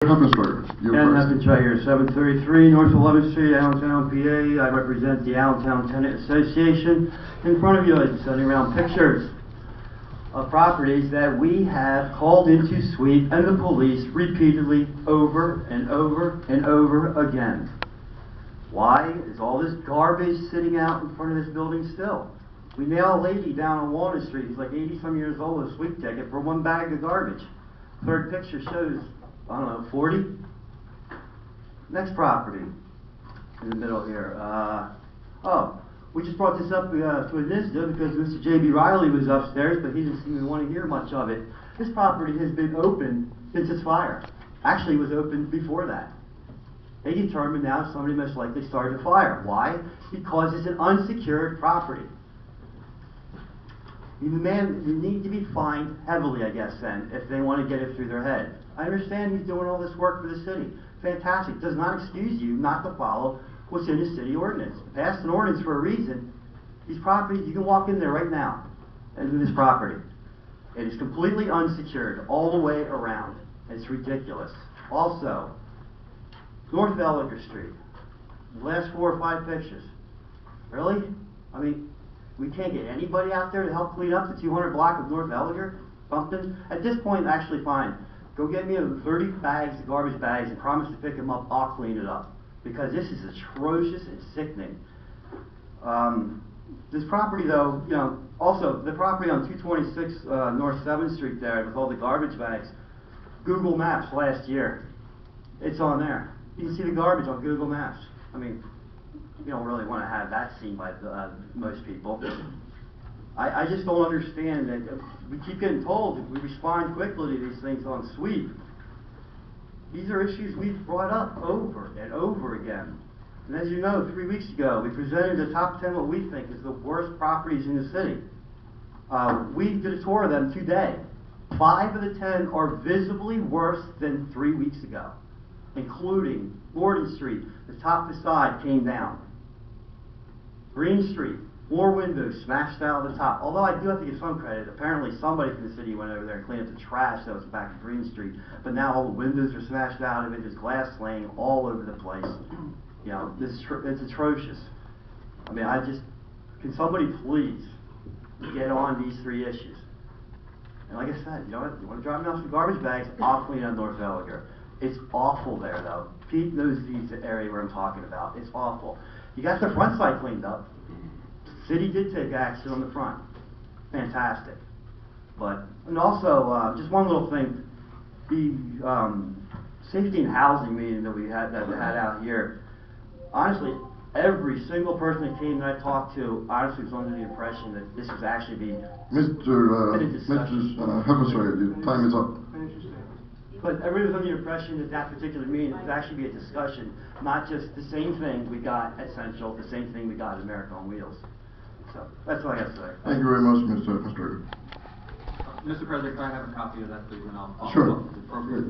Heffentrager, you're Kenneth first. Heffentrager, 733 North 11th Street, Allentown, PA. I represent the Allentown Tenant Association. In front of you, I'm sending around pictures of properties that we have called into sweep and the police repeatedly over and over and over again. Why is all this garbage sitting out in front of this building still? We nail a lady down on Walnut Street, who's like 80-some years old, with a sweep ticket for one bag of garbage. Third picture shows, I don't know, 40? Next property in the middle here. We just brought this up to an incident because Mr. J.B. Riley was upstairs, but he didn't seem to want to hear much of it. This property has been open since its fire. Actually, it was open before that. They determined now somebody most likely started a fire. Why? Because it's an unsecured property. The man need to be fined heavily, I guess, then, if they want to get it through their head. I understand he's doing all this work for the city. Fantastic. Does not excuse you not to follow what's in the city ordinance. Passed an ordinance for a reason. These properties, you can walk in there right now into this property. It is completely unsecured all the way around. It's ridiculous. Also, North Elliger Street. The last 4 or 5 pictures. Really? I mean, we can't get anybody out there to help clean up the 200 block of North Elliger? Something? At this point, actually fine. Go get me 30 bags, garbage bags, and promise to pick them up. I'll clean it up. Because this is atrocious and sickening. This property, though, you know, also the property on 226 North 7th Street there with all the garbage bags. Google Maps last year. It's on there. You can see the garbage on Google Maps. I mean, you don't really want to have that seen by most people. I just don't understand that we keep getting told if we respond quickly to these things on sweep. These are issues we've brought up over and over again. And as you know, 3 weeks ago, we presented the top 10 what we think is the worst properties in the city. We did a tour of them today. 5 of the 10 are visibly worse than 3 weeks ago, including Gordon Street. The top facade came down. Green Street, more windows smashed out of the top. Although I do have to give some credit. Apparently somebody from the city went over there and cleaned up the trash that was back at Green Street. But now all the windows are smashed out of it. There's glass laying all over the place. You know, it's atrocious. I mean, can somebody please get on these 3 issues? And like I said, you know what? You want to drop me off some garbage bags? I'll clean up North Elliger. It's awful there, though. Pete knows the area where I'm talking about. It's awful. You got the front side cleaned up. City did take action on the front. Fantastic. And also, just one little thing. The safety and housing meeting that we had out here, honestly, every single person that came that I talked to, honestly, was under the impression that this was actually being Mr. Heffentrager, your time is up. But everybody was under the impression that that particular meeting would actually be a discussion, not just the same thing we got at Central, the same thing we got at America on Wheels. So that's all I have to say. Thank you very much, Mr. Heffentrager. Mr. President, can I have a copy of that, please, and I'll Sure. follow up with the appropriate.